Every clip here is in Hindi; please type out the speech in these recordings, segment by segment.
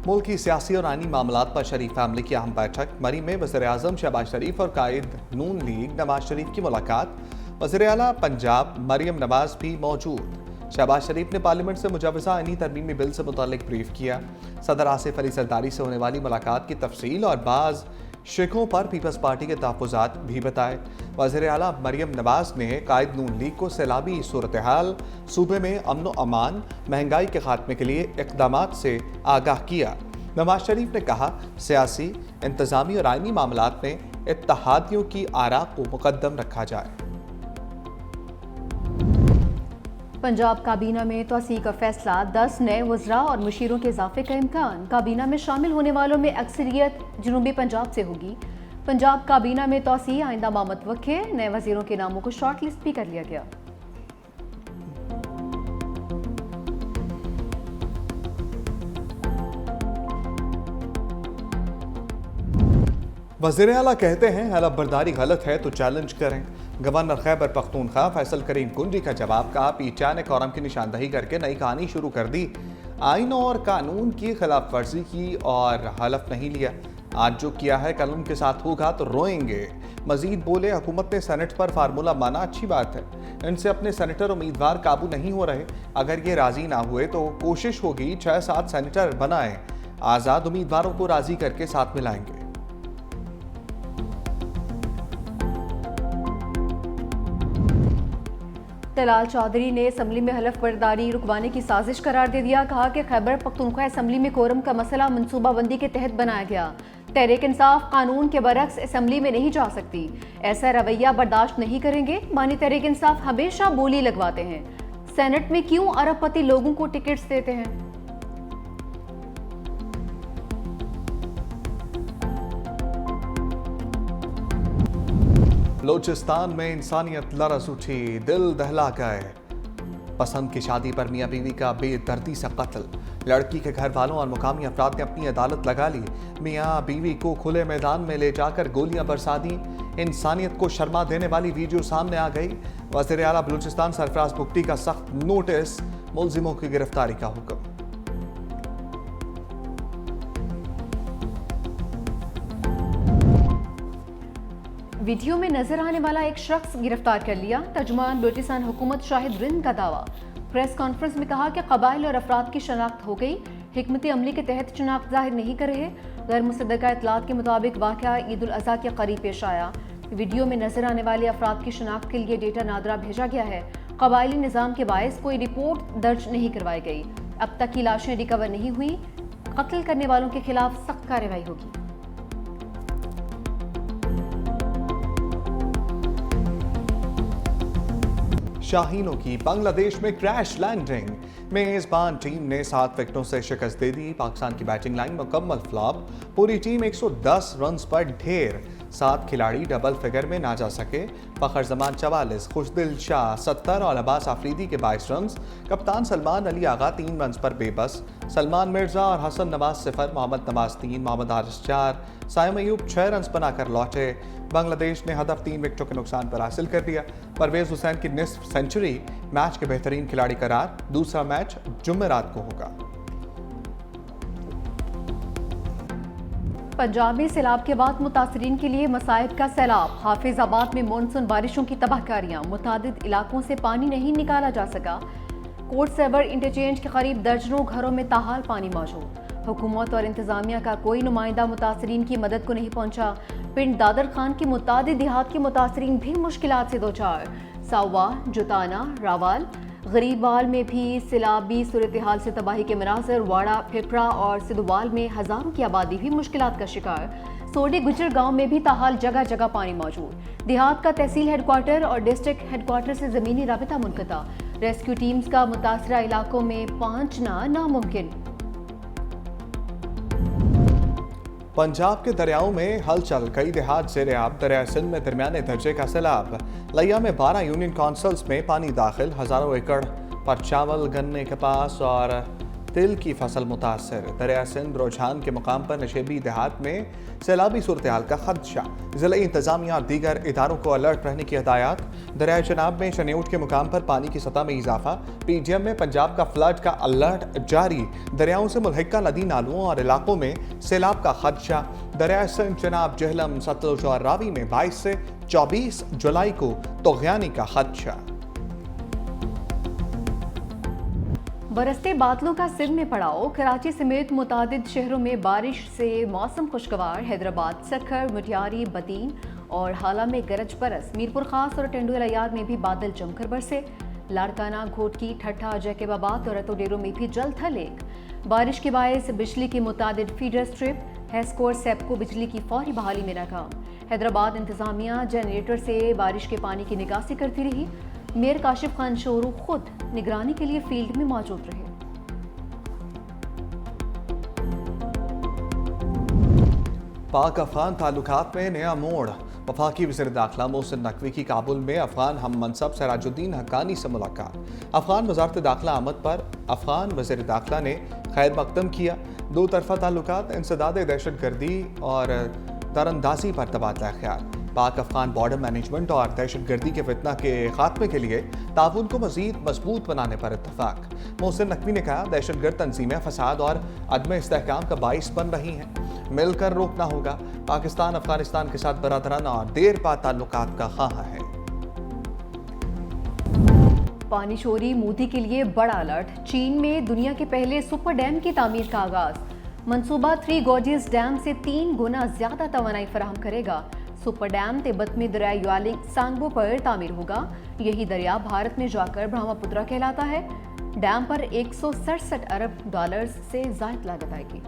मुल्क की सियासी और आईनी मामलात पर शरीफ फैमिली की अहम बैठक। मरी में वज़ीर-ए-आज़म शहबाज शरीफ और कायद नून लीग नवाज शरीफ की मुलाकात। वज़ीर आला पंजाब मरियम नवाज भी मौजूद। शहबाज शरीफ ने पार्लियामेंट से मुजवज़ा आईनी तरमीमी बिल से मुताल्लिक ब्रीफ किया। सदर आसिफ अली सरदारी से होने वाली मुलाकात की तफसील और बाज़ शिकों पर पीपल्स पार्टी के तहफ़्फ़ुज़ात भी बताए। वज़ीर आला मरियम नवाज ने कायद नून लीग को सैलाबी सूरत हाल, सूबे में अमन व अमान, महंगाई के खात्मे के लिए इक़दामात से आगाह किया। नवाज शरीफ ने कहा, सियासी, इंतज़ामी और आईनी मामलात में इत्तेहादियों की आरा को मुकद्दम रखा जाए। पंजाब काबीना में तोसी का फैसला, 10 नए वज़रा और मुशीरों के इजाफे का इम्कान। काबीना में शामिल होने वालों में अक्सरियत जनूबी पंजाब से होगी। पंजाब काबीना में तोसी आइंदा मामत वक्के, नए वजीरों के नामों को शॉर्ट लिस्ट भी कर लिया गया। वज़ीर आला कहते हैं, हलफ बर्दारी गलत है तो चैलेंज करें। गवर्नर खैबर पख्तूनख्वा फैसल करीम कुंजी का जवाब, कहा पीटीआई ने कोरम की निशानदही करके नई कहानी शुरू कर दी। आइन और कानून की खिलाफ वर्जी की और हलफ नहीं लिया। आज जो किया है कल उनके साथ होगा तो रोएंगे। मजीद बोले, हुकूमत ने सेनेट पर फार्मूला माना, अच्छी बात है। इनसे अपने सेनेटर उम्मीदवार काबू नहीं हो रहे। अगर ये राजी ना हुए तो कोशिश होगी 6-7 सेनेटर बनाएं। आज़ाद उम्मीदवारों को राजी करके साथ मिलाएंगे। तलाल चौधरी ने असम्बली में हलफ बर्दारी रुकवाने की साजिश करार दे दिया। कहा कि खैबर पख्तूनख्वा असम्बली में कोरम का मसला मनसूबाबंदी के तहत बनाया गया। तहरीक इंसाफ कानून के बरक्स असम्बली में नहीं जा सकती। ऐसा रवैया बर्दाश्त नहीं करेंगे। मानी तहरीक इंसाफ हमेशा बोली लगवाते हैं। सेनेट में क्यों अरबपति लोगों को टिकट्स देते हैं? बलूचिस्तान में इंसानियत लरज़ उठी, दिल दहला गए। पसंद की शादी पर मियाँ बीवी का बेदर्दी से कत्ल। लड़की के घर वालों और मुकामी अफराद ने अपनी अदालत लगा ली। मियाँ बीवी को खुले मैदान में ले जाकर गोलियां बरसा दी। इंसानियत को शर्मा देने वाली वीडियो सामने आ गई। वज़ीर आला बलूचिस्तान सरफराज बुगटी का सख्त नोटिस, मुल्जिमों की गिरफ्तारी का हुक्म। वीडियो में नजर आने वाला एक शख्स गिरफ्तार कर लिया। तर्जुमान बलूचिस्तान हुकूमत शाहिद रिंद का दावा। प्रेस कॉन्फ्रेंस में कहा कि कबाइल और अफराद की शनाख्त हो गई। हिकमती अमली के तहत शनाख्त जाहिर नहीं कर रहे। गैर मुसद्दका इतलात के मुताबिक वाक़या ईद उल अज़हा के करीब पेश आया। वीडियो में नजर आने वाले अफराद की शनाख्त के लिए डेटा नादरा भेजा गया है। कबाइली निज़ाम के बायस कोई रिपोर्ट दर्ज नहीं करवाई गई। अब तक की लाशें रिकवर नहीं हुई। कत्ल करने वालों के खिलाफ सख्त कार्रवाई होगी। शाहीनों की बांग्लादेश में क्रैश लैंडिंग। मेजबान टीम ने 7 विकेटों से शिकस्त दे दी। पाकिस्तान की बैटिंग लाइन मुकम्मल फ्लॉप। पूरी टीम 110 रन पर ढेर। 7 खिलाड़ी डबल फिगर में ना जा सके। फखर जमान 44, खुशदिल शाह 70 और अब्बास आफरीदी के 22 रन। कप्तान सलमान अली आगा 3 रन पर बेबस। सलमान मिर्जा और हसन नवाज 0, मोहम्मद नवाज 3, मोहम्मद हारिस 4, साइम अयूब 6 रन बनाकर लौटे। बांग्लादेश ने हदफ 3 विकेटों के नुकसान पर हासिल कर दिया। परवेज हुसैन की निस्फ सेंचुरी मैच के बेहतरीन खिलाड़ी करार। दूसरा मैच जुमेरात को होगा। पंजाब में सैलाब के बाद मुतासरीन के लिए मसाइब का सैलाब। हाफिजाबाद में मानसून बारिशों की तबाहकारियां। मुतादिद इलाकों से पानी नहीं निकाला जा सका। कोर्ट सेवर इंटरचेंज के करीब दर्जनों घरों में ताहाल पानी मौजूद। हुकूमत और इंतजामिया का कोई नुमाइंदा मुतासरीन की मदद को नहीं पहुंचा। पिंड दादर खान की मुतादिद देहात के मुतासरीन भी मुश्किलात से दो चार। सावा, जुताना, रावाल, गरीबाल में भी सैलाबी सूरत हाल से तबाही के मनाजर। वाड़ा, फिपरा और सिद्धवाल में हजारों की आबादी भी मुश्किलात का शिकार। सोडे गुजर गांव में भी ताहाल जगह जगह पानी मौजूद। देहात का तहसील हेडक्वार्टर और डिस्ट्रिक्ट हेडक्वार्टर से ज़मीनी राबिता मुनक़ता। रेस्क्यू टीम्स का मुतासरा इलाकों में पहुंचना नामुमकिन। पंजाब के दरियाओं में हलचल। कई देहात ज़ेर-ए-आब। दरिया सिंध में दरमियाने दर्जे का सैलाब। लिया में 12 यूनियन काउंसिल्स में पानी दाखिल। हजारों एकड़ पर चावल, गन्ने, कपास और तिल की फसल मुतासर। दरिया सिंध रुझान के मुकाम पर नशेबी देहात में सैलाबी सूरत हाल का खदशा। जिला इंतजामिया और दीगर इदारों को अलर्ट रहने की हदायत। दरिया चनाब में शनेउट के मुकाम पर पानी की सतह में इजाफा। PGM में पंजाब का फ्लड का अलर्ट जारी। दरियाओं से मुल्हिका नदी नालों और इलाकों में सैलाब का खदशा। दरिया सिंध चनाब जहलम सतलुज और रावी में 22 से 24 जुलाई को तोग़यानी का खदशा। बरसते बादलों का सिर में पड़ाव। कराची समेत मुतादिद शहरों में बारिश से मौसम खुशगवार। हैदराबाद, सखर, मुटियारी, बदीन और हाला में गरज बरस। मीरपुर खास और टेंडुल अयार में भी बादल जमकर बरसे। लाड़काना, घोटकी, ठट्ठा, जैकबाबाद और रतोडेरो में भी जल थलेक। बारिश के बायस बिजली की मुतादिद फीडर स्ट्रिप, हेस्कोर, सेप्को बिजली की फौरी बहाली में नाकाम। हैदराबाद इंतजामिया जनरेटर से बारिश के पानी की निकासी करती रही। मेयर काशिफ खान शोरू खुद निगरानी के लिए फील्ड में मौजूद रहे। पाक अफगान ताल्लुकात में नया मोड़। वफाकी वज़ीर दाखिला मोहसिन नकवी की काबुल में अफगान हम मनसब सिराजुद्दीन हक्कानी से मुलाकात। अफगान वज़ारत दाखिला आमद पर अफगान वज़ीर दाखिला ने खैर मकदम किया। दो तरफा ताल्लुकात, इंसदाद दहशतगर्दी और दरअंदाजी पर तबादला ख्याल। पाक अफगान बॉर्डर मैनेजमेंट और दहशतगर्दी के फितना के खात्मे के लिए ताउन को मजीद मजबूत बनाने पर इत्तफाक। मोहसिन नकवी ने कहा, दहशतगर्द तंजीमें फसाद और अदम इस्तेहकाम का बाइस बन रही हैं, मिलकर रोकना होगा। पाकिस्तान अफगानिस्तान के साथ बरादराना और देर पा ताल्लुकात का ख्वाह है। पानी चोरी मोदी के लिए बड़ा अलर्ट। चीन में दुनिया के पहले सुपर डैम की तामीर का आगाज। मंसूबा 3 गॉर्जियस डैम से 3 गुना ज्यादा तवानाई फराहम करेगा। सुपर डैम तिब्बत में दरिया युआलिंग सांगबो पर तामीर होगा। यही दरिया भारत में जाकर ब्रह्मपुत्रा कहलाता है। डैम पर 167 अरब डॉलर्स से ज्यादा लागत आएगी।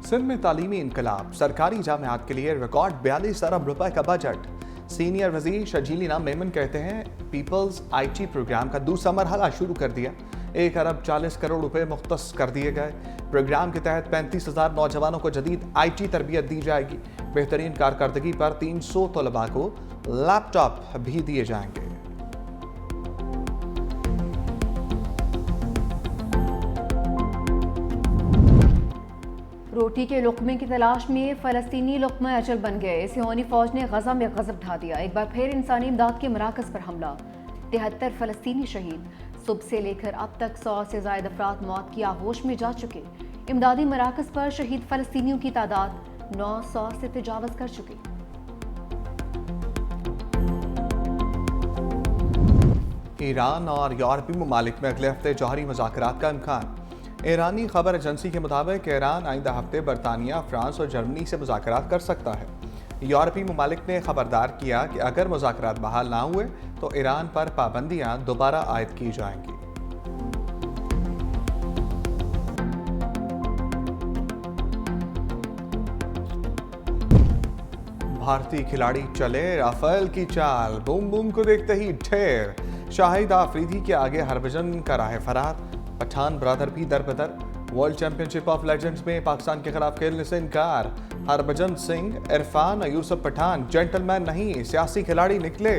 सिंध में तालीमी इनकलाब। सरकारी जामियात के लिए रिकॉर्ड 42 अरब रुपए का बजट। सीनियर वजीर शजीली नाम मेमन कहते हैं, पीपल्स IT प्रोग्राम का दूसरा मरहला शुरू कर दिया। 1 अरब 40 करोड़ रुपए मुख्तस कर दिए गए। प्रोग्राम के तहत 35,000 नौजवानों को जदीद IT तरबियत दी जाएगी। बेहतरीन कारकर्दगी पर 300 तलबा को लैपटॉप भी दिए जाएंगे। रोटी के लुक़मे की तलाश में फ़लस्तीनी लुक़मा अजल बन गए। सिहोनी फ़ौज ने गज़ा में गज़ब ढा दिया। एक बार फिर इंसानी इमदाद के मराकज़ पर हमला। 73 फ़लस्तीनी शहीद। सुबह से लेकर अब तक 100 से ज़ायद अफराद मौत की आगोश में जा चुके। इमदादी मराकज़ पर शहीद फ़लस्तीनियों की तादाद 900 से तजावज़ कर चुकी। ईरान और यूरोपीय ममालिक में अगले हफ्ते जौहरी मुज़ाकरात का इम्कान। ईरानी खबर एजेंसी के मुताबिक ईरान आइंदा हफ्ते बरतानिया, फ्रांस और जर्मनी से मुज़ाकरात कर सकता है। यूरोपीय ममालिक ने खबरदार किया कि अगर मुज़ाकरात बहाल ना हुए तो ईरान पर पाबंदियां दोबारा आयद की जाएंगी। भारतीय खिलाड़ी चले राफेल की चाल। बूम बूम को देखते ही ढेर। शाहिद आफरीदी के आगे हरभजन का राह फरार। पठान ब्रदर भी दरबदर। वर्ल्ड चैंपियनशिप ऑफ लेजेंड्स में पाकिस्तान के खिलाफ खेलने से इनकार। हरभजन सिंह, इरफान और यूसुफ पठान जेंटलमैन नहीं, सियासी खिलाड़ी निकले।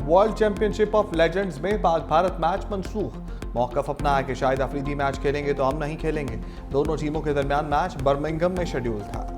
वर्ल्ड चैंपियनशिप ऑफ लेजेंड्स में पाक भारत मैच मनसूख। मौकफ अपना है कि शाहिद आफरीदी मैच खेलेंगे तो हम नहीं खेलेंगे। दोनों टीमों के दरमियान मैच बर्मिंघम में शेड्यूल था।